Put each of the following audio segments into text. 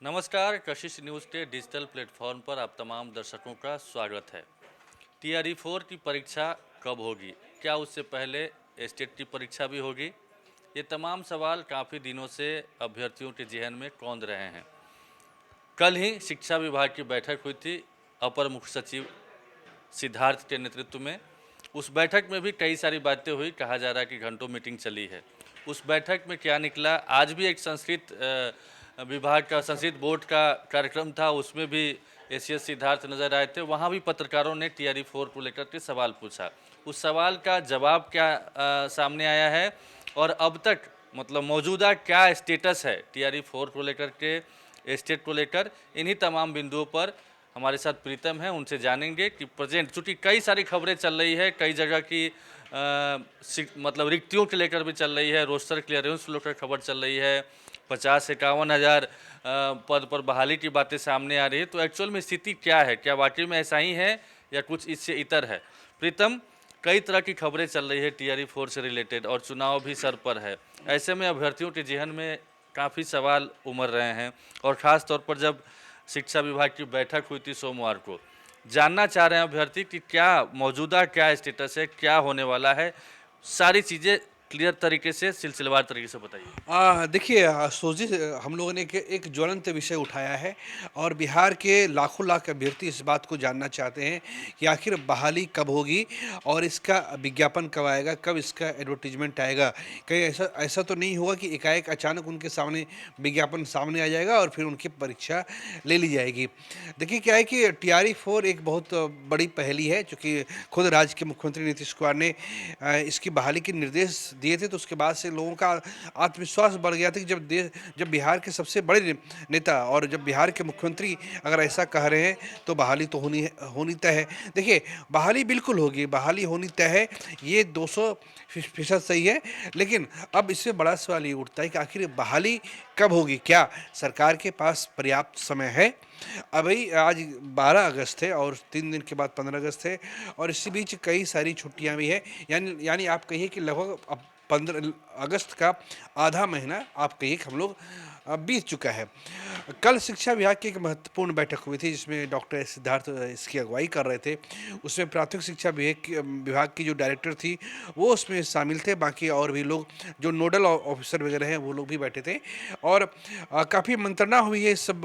नमस्कार, कशिश न्यूज़ के digital platform पर आप तमाम दर्शकों का स्वागत है। टीआरई 4 की परीक्षा कब होगी? क्या उससे पहले स्टेट की परीक्षा भी होगी? ये तमाम सवाल काफ़ी दिनों से अभ्यर्थियों के जेहन में कौंध रहे हैं। कल ही शिक्षा विभाग की बैठक हुई थी अपर मुख्य सचिव सिद्धार्थ के नेतृत्व में। उस बैठक में भी कई सारी बातें हुई, कहा जा रहा है कि घंटों मीटिंग चली है। उस बैठक में क्या निकला? आज भी एक संस्कृत विभाग का, संस्कृत बोर्ड का कार्यक्रम था, उसमें भी एसीएस सिद्धार्थ नजर आए थे। वहाँ भी पत्रकारों ने टीआरई 4 को लेकर के सवाल पूछा। उस सवाल का जवाब क्या सामने आया है और अब तक मतलब मौजूदा क्या स्टेटस है टीआरई 4 को लेकर के, स्टेट को लेकर, इन्हीं तमाम बिंदुओं पर हमारे साथ प्रीतम है, उनसे जानेंगे कि प्रेजेंट, चूँकि कई सारी खबरें चल रही है, कई जगह की मतलब रिक्तियों के लेकर भी चल रही है, रोस्टर क्लियरेंस को लेकर खबर चल रही है, 50-51 हज़ार पद पर बहाली की बातें सामने आ रही है। तो एक्चुअल में स्थिति क्या है? क्या वाकई में ऐसा ही है या कुछ इससे इतर है? प्रीतम, कई तरह की खबरें चल रही है टीआरई 4 से रिलेटेड और चुनाव भी सर पर है। ऐसे में अभ्यर्थियों के जेहन में काफ़ी सवाल उमड़ रहे हैं और ख़ास तौर पर जब शिक्षा विभाग की बैठक हुई थी सोमवार को, जानना चाह रहे हैं अभ्यर्थी कि क्या मौजूदा क्या स्टेटस है, क्या होने वाला है, सारी चीज़ें क्लियर तरीके से, सिलसिलेवार तरीके से बताइए। देखिए, सोजिश हम लोगों ने एक ज्वलंत विषय उठाया है और बिहार के लाखों लाख अभ्यर्थी इस बात को जानना चाहते हैं कि आखिर बहाली कब होगी और इसका विज्ञापन कब आएगा, कब इसका एडवर्टाइजमेंट आएगा। कहीं ऐसा ऐसा तो नहीं होगा कि एकाएक अचानक उनके सामने विज्ञापन सामने आ जाएगा और फिर उनकी परीक्षा ले ली जाएगी। देखिए, क्या है कि टीआरई 4 एक बहुत बड़ी पहेली है, चूँकि खुद राज्य के मुख्यमंत्री नीतीश कुमार ने इसकी बहाली के निर्देश दिए थे, तो उसके बाद से लोगों का आत्मविश्वास बढ़ गया था कि जब बिहार के सबसे बड़े नेता और जब बिहार के मुख्यमंत्री अगर ऐसा कह रहे हैं, तो बहाली तो होनी तय है। देखिए, बहाली बिल्कुल होगी, बहाली होनी तय है, ये 200% सही है। लेकिन अब इससे बड़ा सवाल ये उठता है कि आखिर ये बहाली कब होगी? क्या सरकार के पास पर्याप्त समय है? अभी आज 12 अगस्त है और 3 दिन के बाद 15 अगस्त है और इसी बीच कई सारी छुट्टियां भी हैं। यानी आप कहिए कि लगभग अब 15 अगस्त का आधा महीना आप कहिए कि हम लोग बीत चुका है। कल शिक्षा विभाग की एक महत्वपूर्ण बैठक हुई थी, जिसमें डॉक्टर सिद्धार्थ इसकी अगुवाई कर रहे थे। उसमें प्राथमिक शिक्षा विभाग की जो डायरेक्टर थी, वो उसमें शामिल थे। बाकी और भी लोग जो नोडल ऑफिसर वगैरह हैं, वो लोग भी बैठे थे और काफ़ी मंत्रणा हुई है इस सब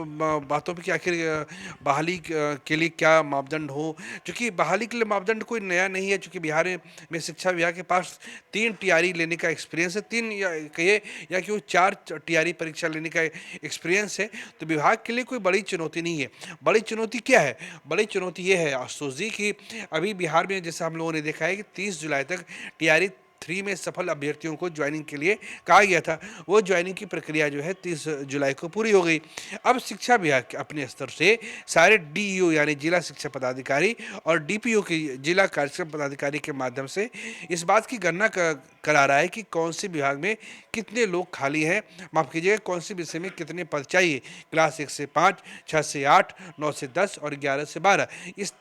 बातों पे कि आखिर बहाली के लिए क्या मापदंड हो। चूँकि बहाली के लिए मापदंड कोई नया नहीं है, चूँकि बिहार में शिक्षा विभाग के पास 3 टीआरई लेने का एक्सपीरियंस है, 3 या कहिए या कि वो 4 टीआरई परीक्षा लेने का एक्सपीरियंस है। तो विभाग के लिए कोई बड़ी चुनौती नहीं है। बड़ी चुनौती क्या है? बड़ी चुनौती ये है आशुतोष जी कि अभी बिहार में जैसा हम लोगों ने देखा है कि 30 जुलाई तक टीआरई 3 में सफल अभ्यर्थियों को ज्वाइनिंग के लिए कहा गया था। वो ज्वाइनिंग की प्रक्रिया जो है 30 जुलाई को पूरी हो गई। अब शिक्षा विभाग अपने स्तर से सारे डीईओ यानी जिला शिक्षा पदाधिकारी और डीपीओ की जिला कार्यक्रम पदाधिकारी के माध्यम से इस बात की गणना करा रहा है कि कौन से विभाग में कितने लोग खाली हैं, माफ कीजिएगा, कौन से विषय में कितने पद चाहिए। क्लास 1 से 5, 6 से 8, 9 से 10 और 11 से 12,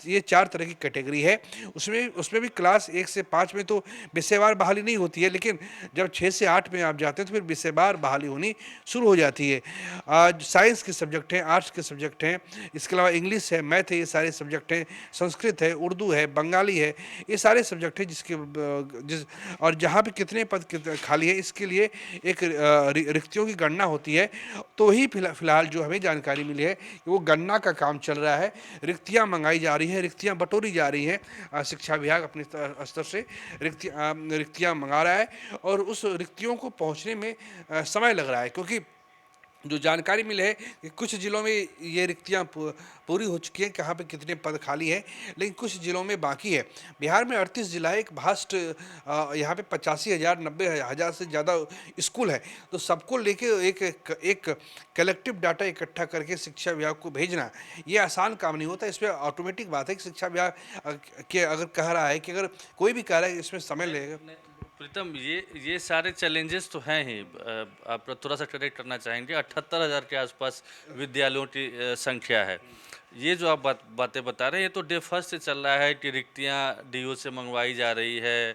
ये 4 तरह की कैटेगरी है। उसमें भी क्लास 1 से 5 में तो विषयवार बहाली नहीं होती है, लेकिन जब 6 से 8 में आप जाते हैं तो फिर विषयवार बहाली होनी शुरू हो जाती है। आज साइंस के सब्जेक्ट हैं, आर्ट्स के सब्जेक्ट हैं, इसके अलावा इंग्लिश है, मैथ है, ये सारे सब्जेक्ट हैं, संस्कृत है, उर्दू है, बंगाली है, ये सारे सब्जेक्ट हैं जिस और जहाँ पे कितने पद खाली है, इसके लिए एक रिक्तियों की गणना होती है। तो ही फिलहाल जो हमें जानकारी मिली है कि वो गणना का काम चल रहा है, रिक्तियाँ मंगाई जा रही हैं, रिक्तियाँ बटोरी जा रही हैं। शिक्षा विभाग अपने स्तर से रिक्तियाँ मंगा रहा है और उस रिक्तियों को पहुँचने में समय लग रहा है, क्योंकि जो जानकारी मिली है कि कुछ ज़िलों में ये रिक्तियाँ पूरी हो चुकी हैं, कहाँ पे कितने पद खाली हैं, लेकिन कुछ ज़िलों में बाकी है। बिहार में 38 ज़िला है, एक भास्ट यहाँ पे 85,000 90,000 से ज़्यादा स्कूल है। तो सबको लेके एक कलेक्टिव डाटा इकट्ठा करके शिक्षा विभाग को भेजना, ये आसान काम नहीं होता। इसमें ऑटोमेटिक बात है कि शिक्षा विभाग के अगर कह रहा है कि अगर कोई भी कह रहा है कि इसमें समय लगेगा। प्रीतम, ये सारे चैलेंजेस तो हैं ही। आप थोड़ा सा करेक्ट करना चाहेंगे, 78,000 के आसपास विद्यालयों की संख्या है। ये जो आप बातें बता रहे हैं, ये तो डे फर्स्ट से चल रहा है कि रिक्तियाँ डीओ से मंगवाई जा रही है,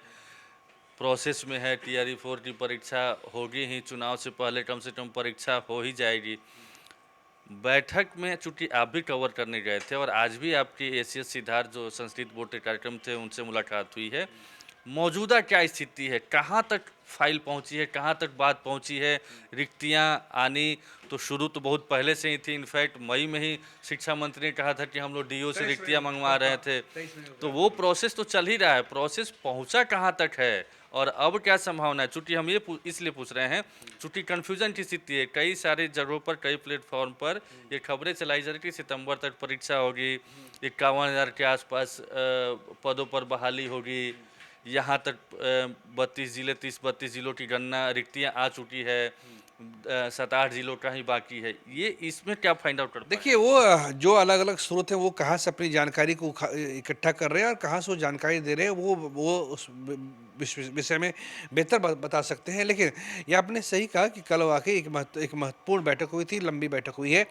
प्रोसेस में है, टीआरई 4 की परीक्षा होगी ही, चुनाव से पहले कम से कम परीक्षा हो ही जाएगी। बैठक में चूंकि आप भी कवर करने गए थे और आज भी आपकी एसीएस सिद्धार्थ जो संस्कृत बोर्ड के कार्यक्रम थे उनसे मुलाकात हुई है, मौजूदा क्या स्थिति है, कहाँ तक फाइल पहुंची है, कहाँ तक बात पहुंची है? रिक्तियां आनी तो शुरू तो बहुत पहले से ही थी, इनफैक्ट मई में ही शिक्षा मंत्री ने कहा था कि हम लोग डीओ से रिक्तियां मंगवा रहे थे, तो वो प्रोसेस तो चल ही रहा है, प्रोसेस पहुंचा कहाँ तक है और अब क्या संभावना है? चूंकि हम ये इसलिए पूछ रहे हैं चूंकि कन्फ्यूजन की स्थिति है, कई सारे जगहों पर, कई प्लेटफॉर्म पर ये खबरें चलाई जा रही कि सितंबर तक परीक्षा होगी, 51,000 के आसपास पदों पर बहाली होगी, यहाँ तक 32 जिले 30-32 जिलों की गणना रिक्तियाँ आ चुकी है, 7-8 जिलों का ही बाकी है, ये इसमें क्या फाइंड आउट कर पाए? देखिए वो जो अलग-अलग स्रोत हैं वो कहाँ से अपनी जानकारी को इकट्ठा कर रहे हैं और कहाँ से वो जानकारी दे रहे हैं वो उस विषय में बेहतर बता सकते हैं। लेकिन ये आपने सही कहा कि कल वाक़ई एक महत्वपूर्ण बैठक हुई थी, लंबी बैठक हुई है।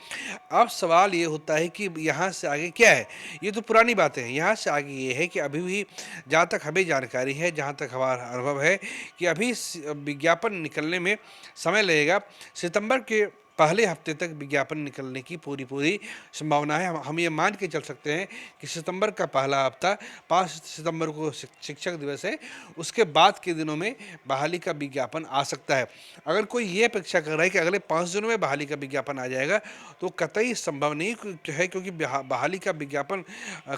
अब सवाल ये होता है कि यहाँ से आगे क्या है? ये तो पुरानी बातें हैं, यहाँ से आगे ये है कि अभी भी जहाँ तक हमें जानकारी है, जहाँ तक हमारा अनुभव है कि अभी विज्ञापन निकलने में समय लगेगा। सितंबर के पहले हफ्ते तक विज्ञापन निकलने की पूरी संभावना है। हम ये मान के चल सकते हैं कि सितंबर का पहला हफ्ता, 5 सितंबर को शिक्षक दिवस है, उसके बाद के दिनों में बहाली का विज्ञापन आ सकता है। अगर कोई ये अपेक्षा कर रहा है कि अगले 5 दिनों में बहाली का विज्ञापन आ जाएगा, तो कतई संभव नहीं है, क्योंकि बहाली का विज्ञापन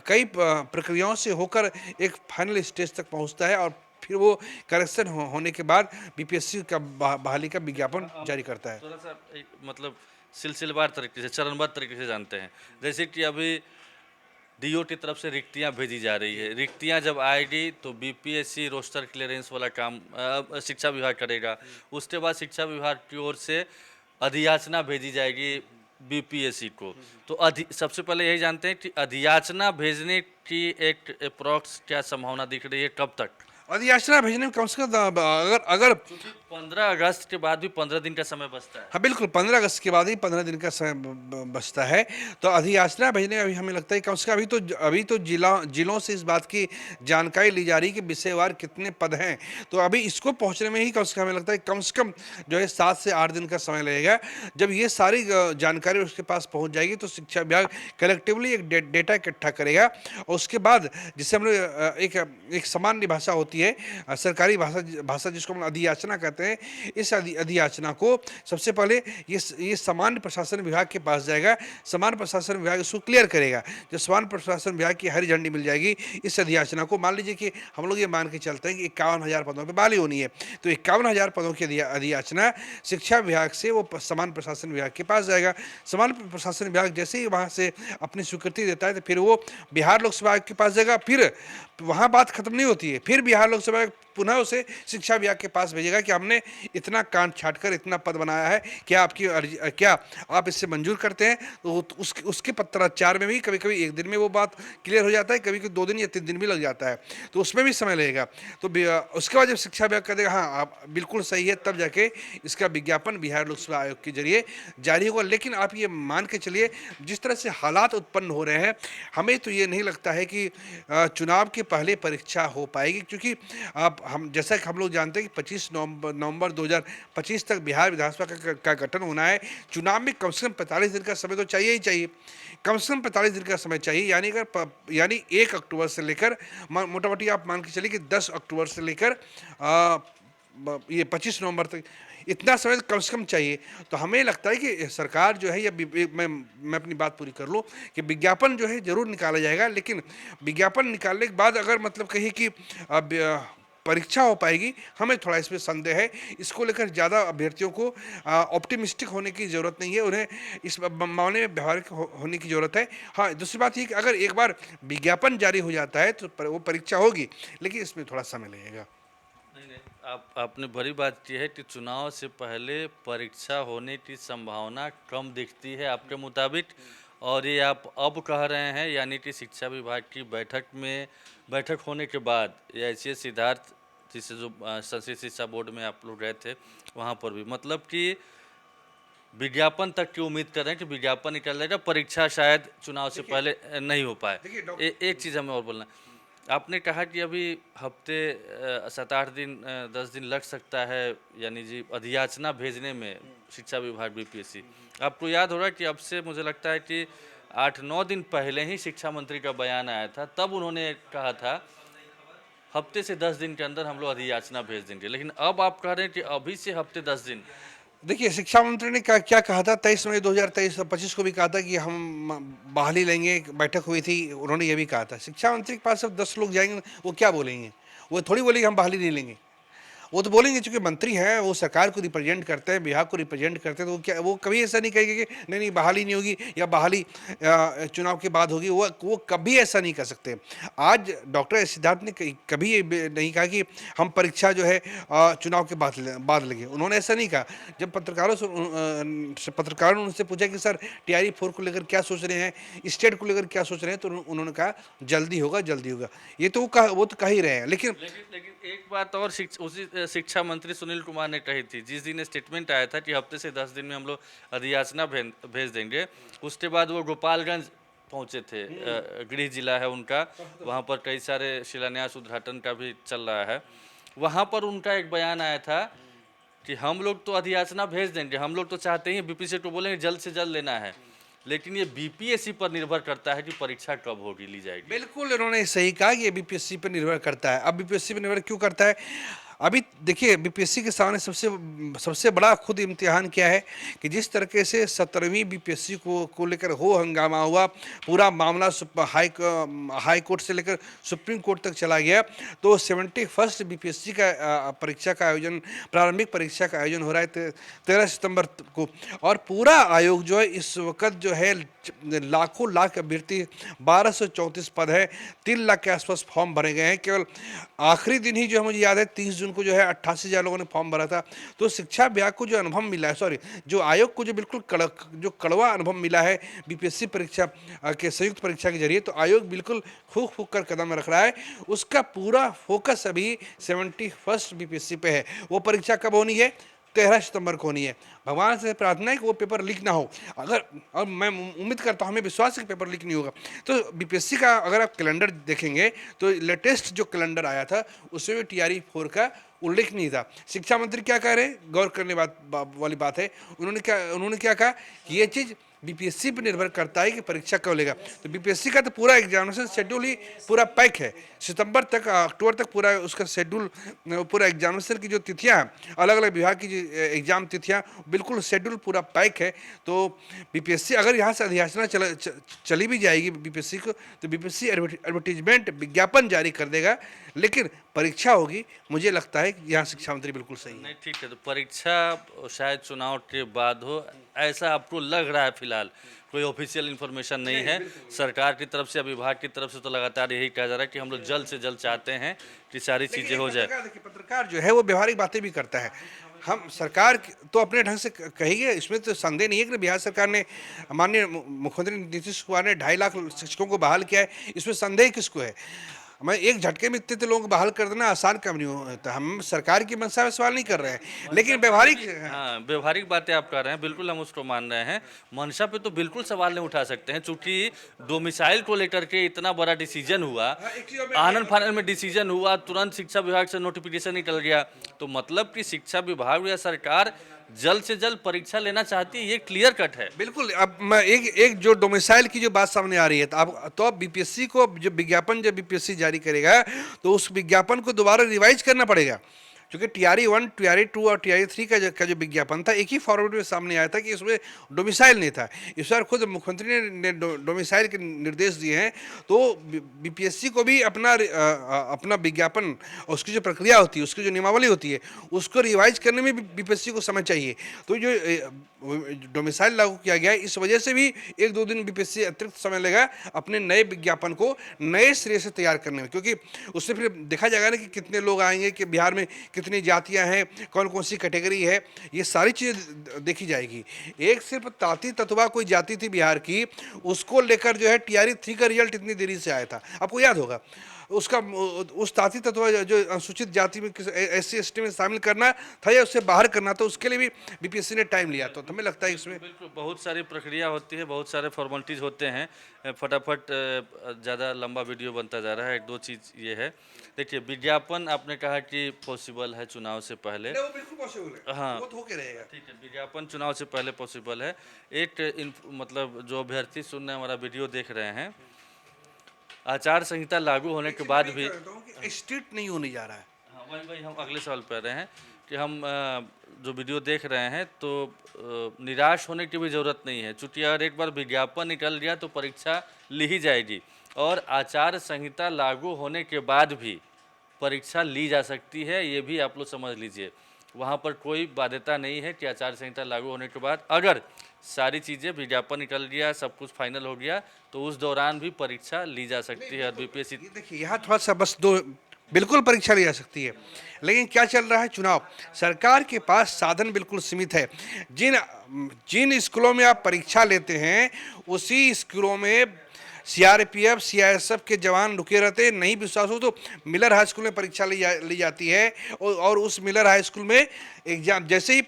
कई प्रक्रियाओं से होकर एक फाइनल स्टेज तक पहुँचता है और फिर वो करेक्शन होने के बाद बीपीएससी का बहाली का विज्ञापन जारी करता है। थोड़ा सा मतलब सिलसिलेवार तरीके से, चरणबद्ध तरीके से जानते हैं, जैसे कि अभी डीओ की तरफ से रिक्तियां भेजी जा रही है, रिक्तियां जब आएगी तो बीपीएससी रोस्टर क्लियरेंस वाला काम शिक्षा विभाग करेगा, उसके बाद शिक्षा विभाग की ओर से अधियाचना भेजी जाएगी बीपीएससी को। तो सबसे पहले यही जानते हैं कि अधियाचना भेजने की एक अप्रॉक्स क्या संभावना दिख रही है, कब तक? अधियाचना भेजने में कम से कम अगर अगर 15 अगस्त के बाद भी 15 दिन का समय बचता है। हाँ बिल्कुल, 15 अगस्त के बाद ही 15 दिन का समय बचता है। तो अधियाचना भेजने में अभी हमें लगता है कम से कम अभी तो जिलों से इस बात की जानकारी ली जा रही है कि विषयवार कितने पद हैं। तो अभी इसको पहुंचने में ही कम से कम हमें लगता है कम से कम जो है 7 से 8 दिन का समय लगेगा। जब ये सारी जानकारी उसके पास पहुंच जाएगी तो शिक्षा विभाग कलेक्टिवली एक डेटा इकट्ठा करेगा और उसके बाद जिससे हम लोग एक सामान्य भाषा होती है, सरकारी भाषा जिसको हम अधियाचना कहते हैं, इस अधियाचना को सबसे पहले ये सामान्य प्रशासन विभाग के पास जाएगा। सामान्य प्रशासन विभाग इसको क्लियर करेगा। जब सामान्य प्रशासन विभाग की हरी झंडी मिल जाएगी इस अधियाचना को, मान लीजिए कि हम लोग ये मान के चलते हैं कि 51,000 पदों पर बहाली होनी है, तो 51,000 पदों की अधियाचना शिक्षा विभाग से वो सामान्य प्रशासन विभाग के पास जाएगा। सामान्य प्रशासन विभाग जैसे ही वहाँ से अपनी स्वीकृति देता है तो फिर वो बिहार लोक सेवा आयोग के पास जाएगा। फिर वहाँ बात खत्म नहीं होती है, फिर बिहार लोक सेवा आयोग पुनः उसे शिक्षा विभाग के पास भेजेगा कि हमने इतना कांट छाट कर इतना पद बनाया है, क्या आप इससे मंजूर करते हैं? तो उसके पत्राचार में भी कभी कभी एक दिन में वो बात क्लियर हो जाता है, कभी कभी 2 दिन या 3 दिन भी लग जाता है, तो उसमें भी समय लगेगा। तो उसके बाद जब शिक्षा विभाग कह देगा हाँ आप बिल्कुल सही है, तब जाके इसका विज्ञापन बिहार लोक सेवा आयोग के जरिए जारी होगा। लेकिन आप ये मान के चलिए जिस तरह से हालात उत्पन्न हो रहे हैं, हमें तो ये नहीं लगता है कि चुनाव के पहले परीक्षा हो पाएगी, क्योंकि आप हम जैसा कि हम लोग जानते हैं कि 25 नवंबर 2025 तक बिहार विधानसभा का गठन होना है। चुनाव में कम से कम 45 दिन का समय तो चाहिए ही चाहिए, कम से कम 45 दिन का समय चाहिए। यानी 1 अक्टूबर से लेकर मोटा मोटी आप मान के चलिए कि 10 अक्टूबर से लेकर ये 25 नवंबर तक इतना समय कम से कम चाहिए। तो हमें लगता है कि सरकार जो है या मैं अपनी बात पूरी कर लूँ कि विज्ञापन जो है जरूर निकाला जाएगा, लेकिन विज्ञापन निकालने के बाद अगर मतलब कहीं कि परीक्षा हो पाएगी, हमें थोड़ा इसमें संदेह है। इसको लेकर ज़्यादा अभ्यर्थियों को ऑप्टिमिस्टिक होने की ज़रूरत नहीं है, उन्हें इस मामले में व्यवहारिक होने की ज़रूरत है। हाँ, दूसरी बात ये कि अगर एक बार विज्ञापन जारी हो जाता है तो वो परीक्षा होगी, लेकिन इसमें थोड़ा समय लगेगा। नहीं, आपने बड़ी बात की है कि चुनाव से पहले परीक्षा होने की संभावना कम दिखती है आपके मुताबिक, और ये आप अब कह रहे हैं, यानी कि शिक्षा विभाग की बैठक होने के बाद या ऐसे सिद्धार्थ जिससे जो संस्कृत शिक्षा बोर्ड में आप लोग गए थे वहाँ पर भी, मतलब कि विज्ञापन तक की उम्मीद कर रहे हैं कि विज्ञापन निकल जाएगा, परीक्षा शायद चुनाव से पहले नहीं हो पाए। एक चीज़ हमें और बोलना, आपने कहा कि अभी हफ्ते 7-8 दिन 10 दिन लग सकता है, यानी जी अधियाचना भेजने में शिक्षा विभाग बीपीएससी। आपको याद होगा कि अब से मुझे लगता है कि 8-9 दिन पहले ही शिक्षा मंत्री का बयान आया था, तब उन्होंने कहा था हफ्ते से 10 दिन के अंदर हम लोग अधियाचना भेज देंगे, लेकिन अब आप कह रहे हैं कि अभी से हफ्ते 10 दिन। देखिए, शिक्षा मंत्री ने क्या कहा था 23 मई 2023-25 को भी कहा था कि हम बहाली लेंगे, एक बैठक हुई थी, उन्होंने ये भी कहा था। शिक्षा मंत्री के पास अब 10 लोग जाएंगे, वो क्या बोलेंगे? वो थोड़ी बोलेंगे हम बहाली नहीं लेंगे। वो तो बोलेंगे, चूंकि मंत्री हैं, वो सरकार को रिप्रेजेंट करते हैं, विभाग को रिप्रेजेंट करते हैं, तो वो कभी ऐसा नहीं कहेंगे कि नहीं नहीं बहाली नहीं होगी या बहाली चुनाव के बाद होगी। वो कभी ऐसा नहीं कर सकते। आज डॉक्टर सिद्धार्थ ने कभी ये नहीं कहा कि हम परीक्षा जो है चुनाव के बाद लगे। उन्होंने ऐसा नहीं कहा। जब पत्रकारों ने उनसे पूछा कि सर TRE 4 को लेकर क्या सोच रहे हैं, स्टेट को लेकर क्या सोच रहे हैं, तो उन्होंने कहा जल्दी होगा जल्दी होगा। ये तो वो तो कह ही रहे हैं। लेकिन लेकिन एक बात और उसी शिक्षा मंत्री सुनील कुमार ने कही थी, जिस दिन स्टेटमेंट आया था कि हफ्ते से 10 दिन में हम लोग अधियाचना भेज देंगे, उसके बाद वो गोपालगंज पहुंचे थे। गृह जिला है उनका, वहां पर कई सारे शिलान्यास उद्घाटन का भी चल रहा है। वहां पर उनका एक बयान आया था कि हम लोग तो अधियाचना भेज देंगे, हम लोग तो चाहते ही बीपीएससी को बोलेंगे जल्द से जल्द लेना है, लेकिन ये बीपीएससी पर निर्भर करता है कि परीक्षा कब होगी, ली जाएगी। बिल्कुल उन्होंने सही कहा कि ये बीपीएससी पर निर्भर करता है। अब बीपीएससी पर निर्भर क्यों करता है? अभी देखिए, बीपीएससी के सामने सबसे बड़ा खुद इम्तिहान क्या है कि जिस तरीके से 17वीं बीपीएससी को लेकर हो हंगामा हुआ, पूरा मामला हाई कोर्ट से लेकर सुप्रीम कोर्ट तक चला गया, तो 71st बीपीएससी का परीक्षा का आयोजन, प्रारंभिक परीक्षा का आयोजन हो रहा है 13 सितंबर को। और पूरा आयोग जो है इस वक्त जो है लाखों लाख अभ्यर्थी, 1234 पद है, 3 लाख के आसपास फॉर्म भरे गए हैं। केवल आखिरी दिन ही जो है मुझे याद है 30 जून को जो है 88,000 लोगों ने फॉर्म भरा था। तो शिक्षा विभाग को जो अनुभव मिला है, जो आयोग को जो बिल्कुल कड़वा अनुभव मिला है बीपीएससी परीक्षा के संयुक्त परीक्षा के जरिए, तो आयोग बिल्कुल फूक फूक कर कदम रख रहा है। उसका पूरा फोकस अभी 71st बीपीएससी पे है। वो परीक्षा कब होनी है? 13 सितंबर को होनी है। भगवान से प्रार्थना है कि वो पेपर लीक ना हो। और मैं उम्मीद करता हूँ, हमें विश्वास है कि पेपर लीक नहीं होगा। तो बीपीएससी का अगर आप कैलेंडर देखेंगे तो लेटेस्ट जो कैलेंडर आया था उसमें भी TRE 4 का उल्लेख नहीं था। शिक्षा मंत्री क्या कह रहे हैं, गौर करने वाली बात है। उन्होंने क्या कहा कि ये चीज़ बीपीएससी पर निर्भर करता है कि परीक्षा कब लेगा। तो बीपीएससी का तो पूरा एग्जामिनेशन शेड्यूल ही पूरा पैक है। सितंबर तक, अक्टूबर तक पूरा उसका शेड्यूल, पूरा एग्जामिनेशन की जो तिथियां हैं, अलग अलग विभाग की जो एग्जाम तिथियां, बिल्कुल शेड्यूल पूरा पैक है। तो बीपीएससी अगर यहाँ से अधियाचना चली भी जाएगी बीपीएससी को, तो बीपीएससी एडवर्टीजमेंट, विज्ञापन जारी कर देगा, लेकिन परीक्षा होगी। मुझे लगता है कि यहाँ शिक्षा मंत्री बिल्कुल सही है। नहीं, ठीक है, तो परीक्षा शायद चुनाव के बाद हो, ऐसा आपको लग रहा है? फिलहाल कोई ऑफिशियल इन्फॉर्मेशन नहीं है सरकार की तरफ से, विभाग की तरफ से तो लगातार यही कहा जा रहा है कि हम लोग जल्द से जल्द चाहते हैं कि सारी चीज़ें हो जाए। देखिए, पत्रकार जो है वो व्यवहारिक बातें भी करता है। हम सरकार तो अपने ढंग से कहिए, इसमें तो संदेह नहीं है कि बिहार सरकार ने, माननीय मुख्यमंत्री नीतीश कुमार ने 2.5 लाख शिक्षकों को बहाल किया है। इसमें संदेह किसको है? मैं एक झटके में इतने लोगों को बहाल कर देना आसान काम नहीं होता। हम सरकार की मंशा में सवाल नहीं कर रहे हैं, लेकिन व्यवहारिक, हाँ, व्यवहारिक बातें आप कर रहे हैं, बिल्कुल हम उसको मान रहे हैं। मंशा पे तो बिल्कुल सवाल नहीं उठा सकते हैं, चूंकि डोमिसाइल को लेकर के इतना बड़ा डिसीजन हुआ, आनन फानन में डिसीजन हुआ, तुरंत शिक्षा विभाग से नोटिफिकेशन निकल गया, तो मतलब कि शिक्षा विभाग या सरकार जल्द से जल्द परीक्षा लेना चाहती है, ये क्लियर कट है। बिल्कुल। अब मैं एक जो डोमिसाइल की जो बात सामने आ रही है, तो अब बीपीएससी को जो विज्ञापन जब बीपीएससी जारी करेगा, तो उस विज्ञापन को दोबारा रिवाइज करना पड़ेगा, क्योंकि TRE 1, TRE 2 और TRE 3 का जो विज्ञापन था, एक ही फॉर्मेट में सामने आया था कि उसमें डोमिसाइल नहीं था। इस बार खुद मुख्यमंत्री ने डोमिसाइल के निर्देश दिए हैं, तो बीपीएससी को भी अपना विज्ञापन, उसकी जो प्रक्रिया होती है, उसकी जो नियमावली होती है, उसको रिवाइज करने में भी बीपीएससी को समय चाहिए। तो जो डोमिसाइल लागू किया गया है, इस वजह से भी 1-2 दिन बीपीएससी अतिरिक्त समय लेगा अपने नए विज्ञापन को नए सिरे से तैयार करने में, क्योंकि उससे फिर देखा जाएगा ना कि कितने लोग आएंगे, कि बिहार में कितनी जातियां हैं, कौन कौन सी कैटेगरी है, ये सारी चीज़ें देखी जाएगी। एक सिर्फ ताती ततवा कोई जाति थी बिहार की, उसको लेकर जो है TRE 3 का रिजल्ट इतनी देरी से आया था। आपको याद होगा, उसका उस जाति तत्व जो अनुसूचित जाति में SC ST में शामिल करना था या उससे बाहर करना था, उसके लिए भी बीपीएससी ने टाइम लिया। तो हमें लगता है इसमें बिल्कुल बहुत सारी प्रक्रिया होती है, बहुत सारे फॉर्मेलिटीज़ होते हैं। फटाफट ज़्यादा लंबा वीडियो बनता जा रहा है। एक दो चीज़ ये है, देखिए विज्ञापन आपने कहा कि पॉसिबल है चुनाव से पहले। नहीं, वो बिल्कुल पॉसिबल है, हाँ, वो तो होके रहेगा। ठीक है, विज्ञापन चुनाव से पहले पॉसिबल है। मतलब जो अभ्यर्थी सुन रहे हैं, हमारा वीडियो देख रहे हैं, आचार संहिता लागू होने के बाद भी स्ट्रिक्ट नहीं होने जा रहा है। हाँ, वही हम अगले सवाल पे आ रहे हैं कि हम जो वीडियो देख रहे हैं तो निराश होने की भी ज़रूरत नहीं है, चूँकि अगर एक बार विज्ञापन निकल गया तो परीक्षा ली ही जाएगी, और आचार संहिता लागू होने के बाद भी परीक्षा ली जा सकती है, ये भी आप लोग समझ लीजिए। वहाँ पर कोई बाध्यता नहीं है कि आचार संहिता लागू होने के बाद अगर सारी चीज़ें, विज्ञापन निकल गया, सब कुछ फाइनल हो गया, तो उस दौरान भी परीक्षा ली जा सकती है। और बीपीएससी ये देखिए, यहाँ थोड़ा सा बस दो, बिल्कुल परीक्षा ली जा सकती है, लेकिन क्या चल रहा है, चुनाव, सरकार के पास साधन बिल्कुल सीमित है। जिन जिन स्कूलों में आप परीक्षा लेते हैं, उसी स्कूलों में CRPF CISF के जवान रुके रहते हैं। नहीं विश्वास हो तो मिलर हाई स्कूल में परीक्षा ली जाती है, और उस मिलर हाई स्कूल में एग्जाम जैसे ही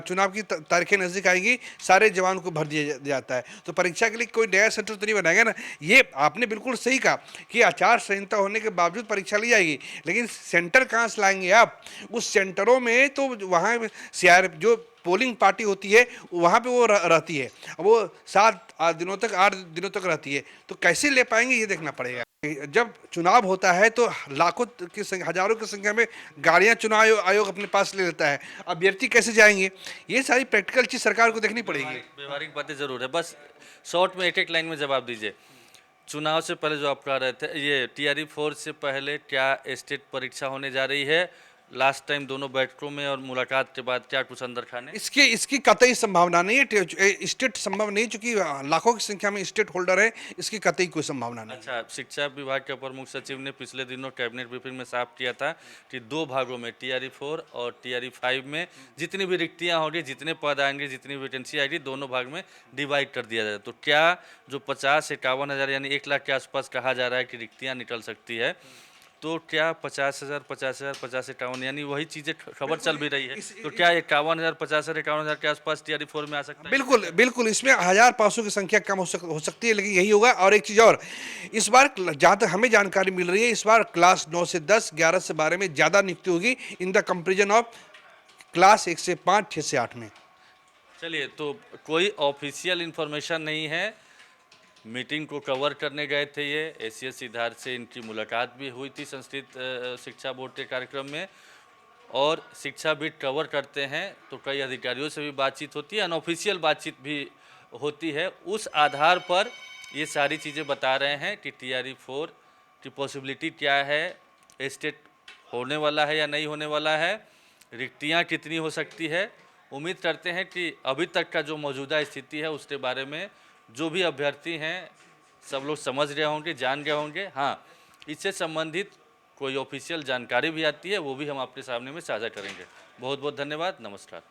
चुनाव की तारीखें नज़दीक आएंगी, सारे जवान को भर दिया जाता है। तो परीक्षा के लिए कोई नया सेंटर तो नहीं बनाएगा ना। ये आपने बिल्कुल सही कहा कि आचार संहिता होने के बावजूद परीक्षा ली जाएगी, लेकिन सेंटर कहाँ से लाएंगे आप? उस सेंटरों में तो वहाँ जो पोलिंग पार्टी होती है वहाँ पे वो रहती है, वो 8 दिनों तक रहती है, तो कैसे ले पाएंगे ये देखना पड़ेगा। जब चुनाव होता है तो लाखों की हजारों की संख्या में गाड़ियां चुनाव आयोग अपने पास ले लेता है, अभ्यर्थी कैसे जाएंगे? ये सारी प्रैक्टिकल चीज सरकार को देखनी पड़ेगी। व्यवहारिक बातें ज़रूर है, बस शॉर्ट में एक लाइन में जवाब दीजिए। चुनाव से पहले जो आप कह रहे थे, ये TRE-4 से पहले क्या स्टेट परीक्षा होने जा रही है? लास्ट टाइम दोनों बैठकों में और मुलाकात के बाद क्या कुछ अंदर खाने? इसकी कतई संभावना नहीं है, स्टेट संभव नहीं, चूंकि लाखों की संख्या में स्टेट होल्डर है, इसकी कतई कोई संभावना नहीं। अच्छा, शिक्षा विभाग के अपर मुख्य सचिव ने पिछले दिनों कैबिनेट ब्रीफिंग में साफ किया था कि 2 भागों में, TRE-4 और TRE-5 में जितनी भी रिक्तियां होंगी, जितने पद आएंगे, जितनी वैकेंसी आएगी, दोनों भाग में डिवाइड कर दिया जाए। तो क्या जो 50-51 हज़ार यानी 1 लाख के आसपास कहा जा रहा है कि रिक्तियां निकल सकती है, तो क्या 50,000, 50,000, 50-51 यानी वही चीज़ें खबर चल भी रही है, तो क्या 51,000, 50,000, 51,000 के आसपास TRE-4 में आ सकता है? बिल्कुल बिल्कुल, इसमें 1500 की संख्या कम हो सकती है, लेकिन यही होगा। और एक चीज़ और, इस बार जहाँ तक हमें जानकारी मिल रही है, इस बार क्लास 9 से 10, 11 से 12 में ज़्यादा नियुक्ति होगी in the comparison of class 1 से 5, 6 से 8 में। चलिए, तो कोई ऑफिशियल इन्फॉर्मेशन नहीं है, मीटिंग को कवर करने गए थे ये, ACS सिद्धार्थ से इनकी मुलाकात भी हुई थी संस्कृत शिक्षा बोर्ड के कार्यक्रम में, और शिक्षा भी कवर करते हैं तो कई अधिकारियों से भी बातचीत होती है, अनऑफिशियल बातचीत भी होती है। उस आधार पर ये सारी चीज़ें बता रहे हैं कि TRE-4 की पॉसिबिलिटी क्या है, स्टेट होने वाला है या नहीं होने वाला है, रिक्तियाँ कितनी हो सकती है। उम्मीद करते हैं कि अभी तक का जो मौजूदा स्थिति है उसके बारे में जो भी अभ्यर्थी हैं सब लोग समझ गए होंगे, जान गए होंगे। हाँ, इससे संबंधित कोई ऑफिशियल जानकारी भी आती है, वो भी हम आपके सामने में साझा करेंगे। बहुत बहुत धन्यवाद, नमस्कार।